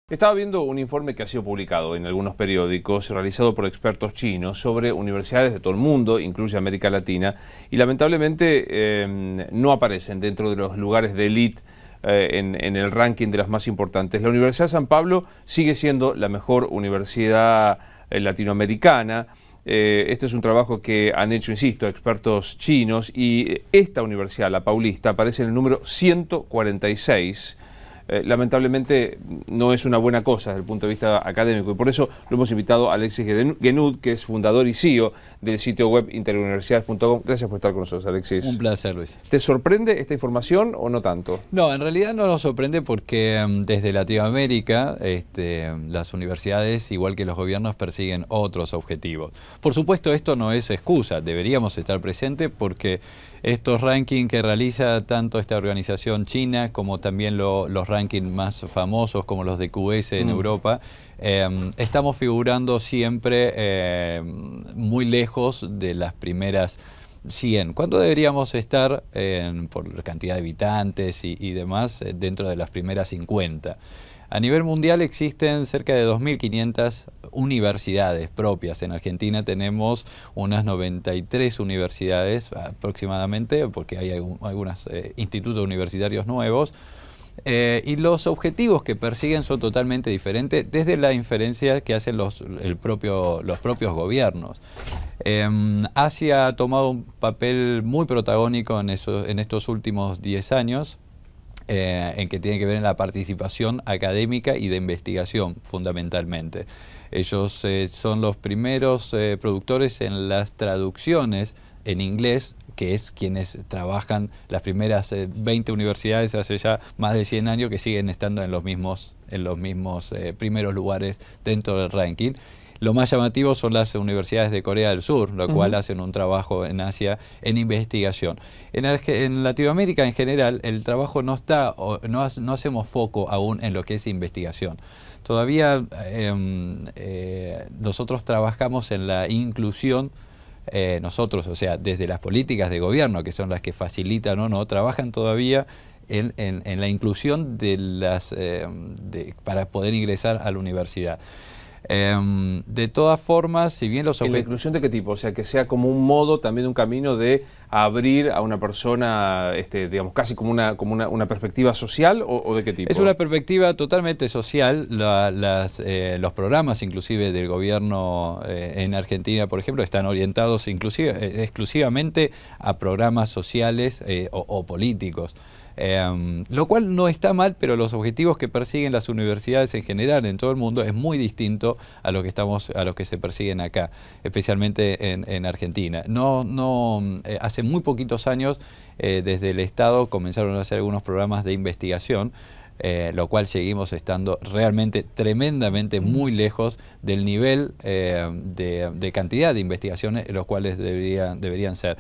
Estaba viendo un informe que ha sido publicado en algunos periódicos, realizado por expertos chinos, sobre universidades de todo el mundo, incluye América Latina, y lamentablemente no aparecen dentro de los lugares de élite en el ranking de las más importantes. La Universidad de San Pablo sigue siendo la mejor universidad latinoamericana. Este es un trabajo que han hecho, insisto, expertos chinos, y esta universidad, la Paulista, aparece en el número 146. Lamentablemente no es una buena cosa desde el punto de vista académico, y por eso lo hemos invitado a Alexis Guenoud, que es fundador y CEO del sitio web interuniversidades.com. Gracias por estar con nosotros, Alexis. Un placer, Luis. ¿Te sorprende esta información o no tanto? No, en realidad no nos sorprende porque desde Latinoamérica las universidades, igual que los gobiernos, persiguen otros objetivos. Por supuesto, esto no es excusa, deberíamos estar presentes porque estos rankings que realiza tanto esta organización china como también los rankings más famosos como los de QS en Europa, estamos figurando siempre muy lejos de las primeras 100. ¿Cuánto deberíamos estar por cantidad de habitantes y demás dentro de las primeras 50? A nivel mundial existen cerca de 2.500 universidades propias. En Argentina tenemos unas 93 universidades aproximadamente, porque hay algunos institutos universitarios nuevos. Y los objetivos que persiguen son totalmente diferentes desde la inferencia que hacen los propios gobiernos. Asia ha tomado un papel muy protagónico en estos últimos 10 años. En que tiene que ver en la participación académica y de investigación, fundamentalmente. Ellos son los primeros productores en las traducciones en inglés, que es quienes trabajan las primeras 20 universidades hace ya más de 100 años, que siguen estando en los mismos primeros lugares dentro del ranking. Lo más llamativo son las universidades de Corea del Sur, lo cual hacen un trabajo en Asia en investigación. En Latinoamérica en general el trabajo no hacemos foco aún en lo que es investigación. Todavía nosotros trabajamos en la inclusión. Nosotros, o sea, desde las políticas de gobierno, que son las que facilitan o no, trabajan todavía en la inclusión para poder ingresar a la universidad. De todas formas, si bien los ¿En la inclusión de qué tipo? O sea, que sea como un modo, también un camino de abrir a una persona, digamos, casi como una perspectiva social, ¿o de qué tipo? Es una perspectiva totalmente social. Los programas, inclusive, del gobierno en Argentina, por ejemplo, están orientados exclusivamente a programas sociales o políticos. Lo cual no está mal, pero los objetivos que persiguen las universidades en general en todo el mundo es muy distinto a lo que se persiguen acá, especialmente en Argentina. Hace muy poquitos años desde el Estado comenzaron a hacer algunos programas de investigación, lo cual seguimos estando realmente tremendamente muy lejos del nivel de cantidad de investigaciones los cuales deberían ser.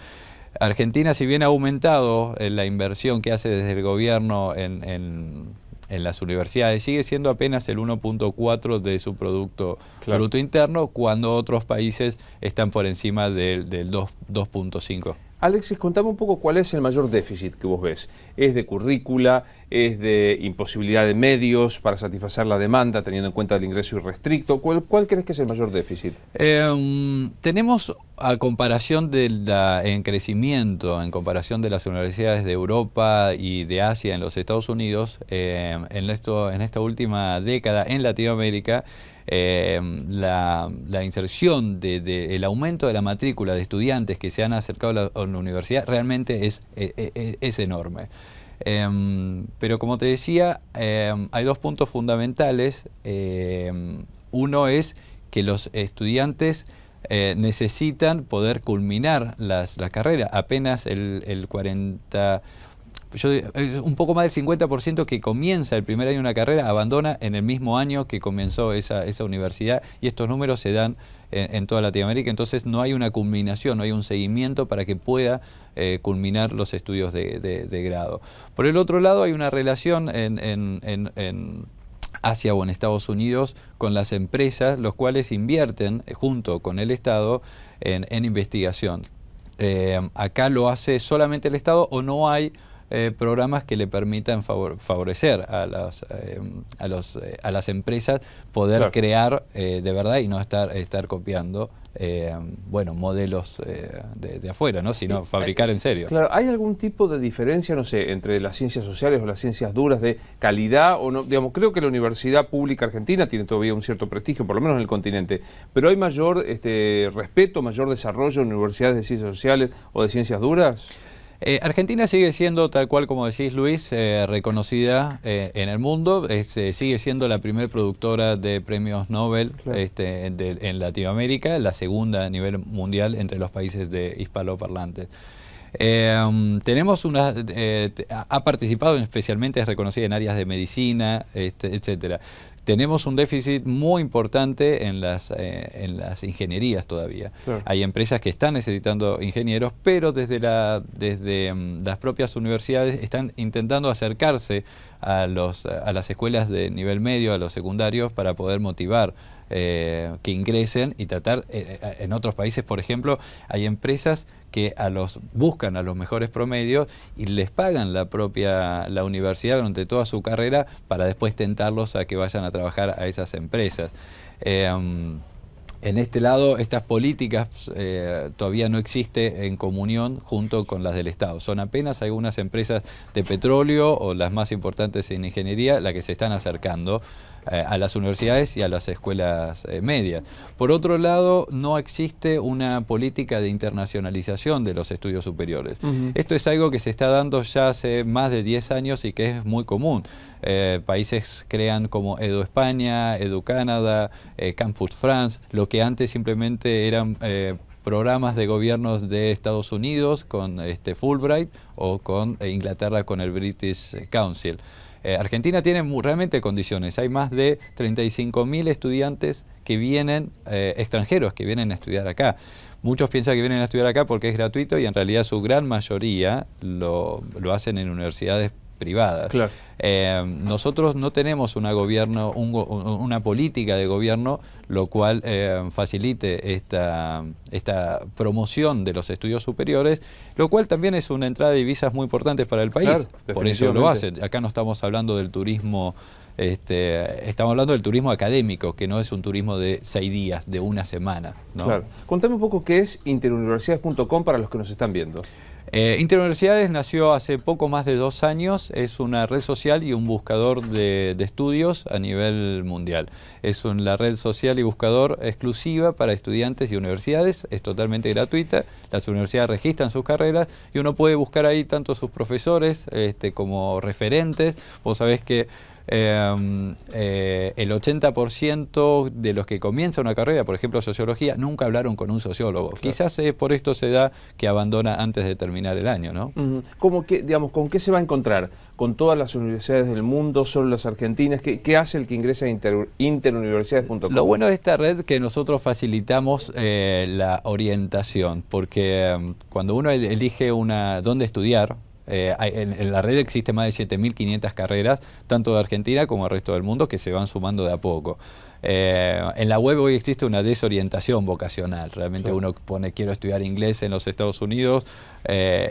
Argentina, si bien ha aumentado la inversión que hace desde el gobierno en las universidades, sigue siendo apenas el 1.4 de su Producto Bruto Interno, cuando otros países están por encima del 2.5. Alexis, contame un poco cuál es el mayor déficit que vos ves. ¿Es de currícula? ¿Es de imposibilidad de medios para satisfacer la demanda, teniendo en cuenta el ingreso irrestricto? ¿Cuál crees que es el mayor déficit? Tenemos, a comparación en crecimiento, en comparación de las universidades de Europa y de Asia en los Estados Unidos, en esta última década en Latinoamérica, la inserción el aumento de la matrícula de estudiantes que se han acercado a la universidad realmente es enorme. Pero como te decía, hay dos puntos fundamentales. Uno es que los estudiantes necesitan poder culminar la carrera. Apenas el 40%, un poco más del 50% que comienza el primer año de una carrera abandona en el mismo año que comenzó esa universidad, y estos números se dan en toda Latinoamérica. Entonces no hay una culminación, no hay un seguimiento para que pueda culminar los estudios de grado. Por el otro lado, hay una relación en Asia o en Estados Unidos con las empresas, los cuales invierten junto con el Estado en investigación. Acá lo hace solamente el Estado, o no hay programas que le permitan favorecer a las empresas poder crear de verdad y no estar copiando bueno, modelos de afuera, ¿no? Sino fabricar en serio. Claro, ¿hay algún tipo de diferencia, no sé, entre las ciencias sociales o las ciencias duras de calidad o no? Digamos, creo que la Universidad Pública Argentina tiene todavía un cierto prestigio, por lo menos en el continente, pero ¿hay mayor respeto, mayor desarrollo en universidades de ciencias sociales o de ciencias duras? Argentina sigue siendo, tal cual como decís, Luis, reconocida en el mundo. Sigue siendo la primer productora de premios Nobel, claro, en Latinoamérica, la segunda a nivel mundial entre los países de hispanoparlantes. Tenemos ha participado especialmente, es reconocida en áreas de medicina, etcétera. Tenemos un déficit muy importante en las ingenierías todavía. Claro. Hay empresas que están necesitando ingenieros, pero desde las propias universidades están intentando acercarse a las escuelas de nivel medio, a los secundarios, para poder motivar que ingresen y tratar, en otros países, por ejemplo, hay empresas que buscan a los mejores promedios y les pagan la universidad durante toda su carrera para después tentarlos a que vayan a trabajar a esas empresas. En este lado, estas políticas todavía no existen en comunión junto con las del Estado. Son apenas algunas empresas de petróleo o las más importantes en ingeniería las que se están acercando a las universidades y a las escuelas medias. Por otro lado, no existe una política de internacionalización de los estudios superiores. Esto es algo que se está dando ya hace más de 10 años y que es muy común. Países crean como Edu España, Edu Canadá, Campus France, lo que antes simplemente eran programas de gobiernos de Estados Unidos con Fulbright o con Inglaterra con el British Council. Argentina tiene realmente condiciones. Hay más de 35.000 estudiantes que vienen, extranjeros, que vienen a estudiar acá. Muchos piensan que vienen a estudiar acá porque es gratuito y en realidad su gran mayoría lo hacen en universidades privadas. Claro. Nosotros no tenemos una política de gobierno lo cual facilite esta promoción de los estudios superiores, lo cual también es una entrada de divisas muy importante para el país. Claro, por eso lo hacen. Acá no estamos hablando del turismo, estamos hablando del turismo académico, que no es un turismo de 6 días, de una semana, ¿no? Claro. Contame un poco qué es interuniversidades.com para los que nos están viendo. Interuniversidades nació hace poco más de 2 años, es una red social y un buscador de estudios a nivel mundial. Es la red social y buscador exclusiva para estudiantes y universidades, es totalmente gratuita, las universidades registran sus carreras y uno puede buscar ahí tanto sus profesores como referentes. Vos sabés que el 80% de los que comienzan una carrera, por ejemplo sociología, nunca hablaron con un sociólogo. Claro. Quizás por esto se da que abandona antes de terminar el año, ¿no? ¿Cómo que, digamos, con qué se va a encontrar? ¿Con todas las universidades del mundo, solo las argentinas? ¿Qué hace el que ingresa a interuniversidades.com? Lo bueno de esta red es que nosotros facilitamos la orientación, porque cuando uno elige dónde estudiar, en la red existe más de 7.500 carreras, tanto de Argentina como del resto del mundo, que se van sumando de a poco. En la web hoy existe una desorientación vocacional. Realmente uno pone quiero estudiar inglés en los Estados Unidos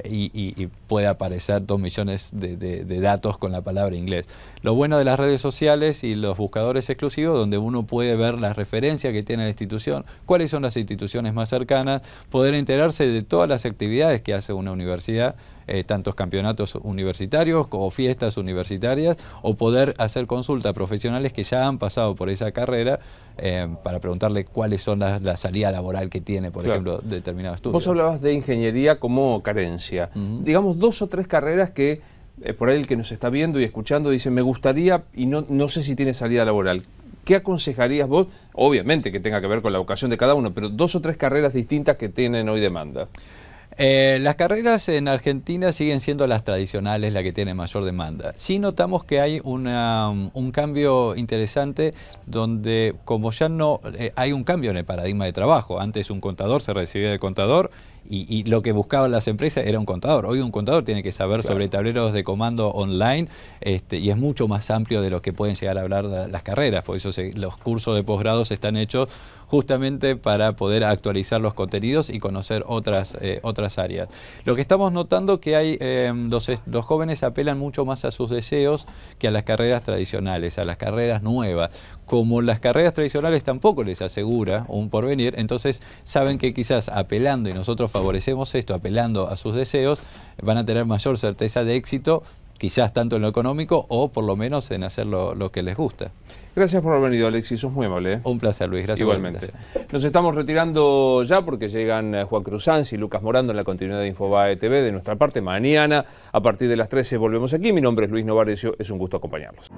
y puede aparecer 2 millones de datos con la palabra inglés. Lo bueno de las redes sociales y los buscadores exclusivos, donde uno puede ver las referencias que tiene la institución, cuáles son las instituciones más cercanas, poder enterarse de todas las actividades que hace una universidad, tantos campeonatos universitarios o fiestas universitarias, o poder hacer consulta a profesionales que ya han pasado por esa carrera para preguntarle cuáles son la salida laboral que tiene, por ejemplo, determinado estudio. Vos hablabas de ingeniería como carencia. Digamos 2 o 3 carreras que por ahí el que nos está viendo y escuchando dice me gustaría y no sé si tiene salida laboral. ¿Qué aconsejarías vos? Obviamente que tenga que ver con la vocación de cada uno, pero 2 o 3 carreras distintas que tienen hoy demanda. Las carreras en Argentina siguen siendo las tradicionales, las que tienen mayor demanda. Sí notamos que hay un cambio interesante donde, como ya no hay un cambio en el paradigma de trabajo. Antes un contador se recibía de contador y lo que buscaban las empresas era un contador. Hoy un contador tiene que saber sobre tableros de comando online y es mucho más amplio de lo que pueden llegar a hablar las carreras. Por eso los cursos de posgrados están hechos justamente para poder actualizar los contenidos y conocer otras áreas. Lo que estamos notando que hay, los jóvenes apelan mucho más a sus deseos que a las carreras tradicionales, a las carreras nuevas. Como las carreras tradicionales tampoco les asegura un porvenir, entonces saben que quizás apelando, y nosotros favorecemos esto, apelando a sus deseos, van a tener mayor certeza de éxito, quizás tanto en lo económico o por lo menos en hacer lo que les gusta. Gracias por haber venido, Alexis, sos muy amable. Un placer, Luis, gracias. Igualmente. Nos estamos retirando ya porque llegan Juan Cruzanz y Lucas Morando en la continuidad de Infobae TV. De nuestra parte, mañana a partir de las 13 volvemos aquí. Mi nombre es Luis Novarecio, es un gusto acompañarlos.